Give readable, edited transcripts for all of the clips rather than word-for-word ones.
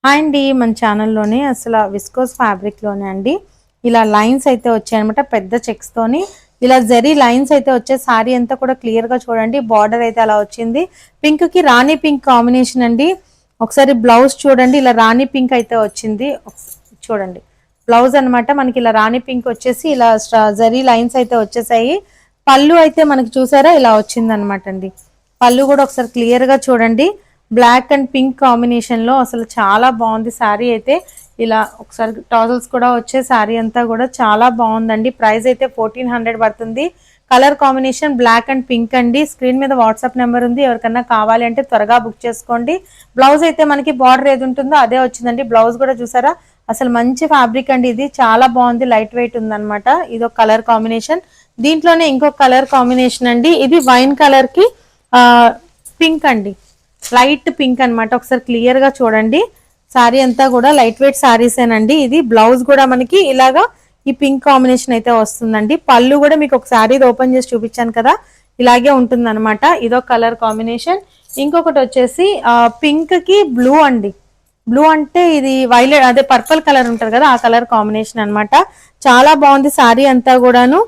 Hi అండి, మన ఛానల్లోనే అసలు విస్కోస్ ఫ్యాబ్రిక్లోనే అండి ఇలా లైన్స్ అయితే వచ్చాయన్నమాట. పెద్ద చెక్స్తోని ఇలా జరీ లైన్స్ అయితే వచ్చే శారీ అంతా కూడా క్లియర్గా చూడండి. బార్డర్ అయితే అలా వచ్చింది. పింక్కి రాణి పింక్ కాంబినేషన్ అండి. ఒకసారి బ్లౌజ్ చూడండి, ఇలా రాణి పింక్ అయితే వచ్చింది. చూడండి బ్లౌజ్ అనమాట. మనకి ఇలా రాణి పింక్ వచ్చేసి ఇలా జరీ లైన్స్ అయితే వచ్చేసాయి. పళ్ళు అయితే మనకి చూసారా ఇలా వచ్చింది అనమాట అండి. పళ్ళు కూడా ఒకసారి క్లియర్గా చూడండి. బ్లాక్ అండ్ పింక్ కాంబినేషన్ లో అసలు చాలా బాగుంది శారీ అయితే. ఇలా ఒకసారి టాజల్స్ కూడా వచ్చే శారీ అంతా కూడా చాలా బాగుందండి. ప్రైస్ అయితే 1400 పడుతుంది. Colour combination black and pink అండి. స్క్రీన్ మీద వాట్సాప్ నెంబర్ ఉంది, ఎవరికన్నా కావాలి అంటే త్వరగా బుక్ చేసుకోండి. బ్లౌజ్ అయితే మనకి బార్డర్ ఏది ఉంటుందో అదే వచ్చిందండి. బ్లౌజ్ కూడా చూసారా అసలు మంచి ఫ్యాబ్రిక్ అండి. ఇది చాలా బాగుంది, లైట్ వెయిట్ ఉందన్నమాట. ఇది ఒక కలర్ కాంబినేషన్. దీంట్లోనే ఇంకొక కలర్ కాంబినేషన్ అండి. ఇది వైన్ కలర్ కి పింక్ అండి, లైట్ పింక్ అనమాట. ఒకసారి క్లియర్ గా చూడండి. శారీ అంతా కూడా లైట్ వెయిట్ శారీసేనండి. ఇది బ్లౌజ్ కూడా మనకి ఇలాగా ఈ పింక్ కాంబినేషన్ అయితే వస్తుందండి. పళ్ళు కూడా మీకు ఒక శారీ ఓపెన్ చేసి చూపించాను కదా, ఇలాగే ఉంటుంది అనమాట. ఇదో కలర్ కాంబినేషన్. ఇంకొకటి వచ్చేసి పింక్ కి బ్లూ అండి. బ్లూ అంటే ఇది వైలెట్, అదే పర్పుల్ కలర్ ఉంటుంది కదా, ఆ కలర్ కాంబినేషన్ అనమాట. చాలా బాగుంది శారీ అంతా కూడాను.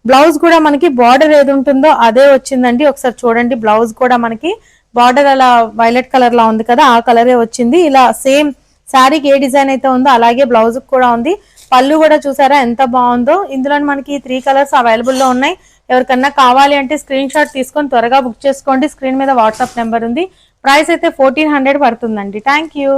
బ్లౌజ్ కూడా మనకి బార్డర్ ఏది ఉంటుందో అదే వచ్చిందండి. ఒకసారి చూడండి, బ్లౌజ్ కూడా మనకి బార్డర్ అలా వైలెట్ కలర్ లా ఉంది కదా, ఆ కలరే వచ్చింది. ఇలా సేమ్ శారీకి ఏ డిజైన్ అయితే ఉందో అలాగే బ్లౌజ్ కూడా ఉంది. పళ్ళు కూడా చూసారా ఎంత బాగుందో. ఇందులో మనకి 3 కలర్స్ అవైలబుల్ లో ఉన్నాయి. ఎవరికన్నా కావాలి అంటే స్క్రీన్ షాట్ తీసుకొని త్వరగా బుక్ చేసుకోండి. స్క్రీన్ మీద వాట్సాప్ నెంబర్ ఉంది. ప్రైస్ అయితే 1400 పడుతుందండి. Thank you.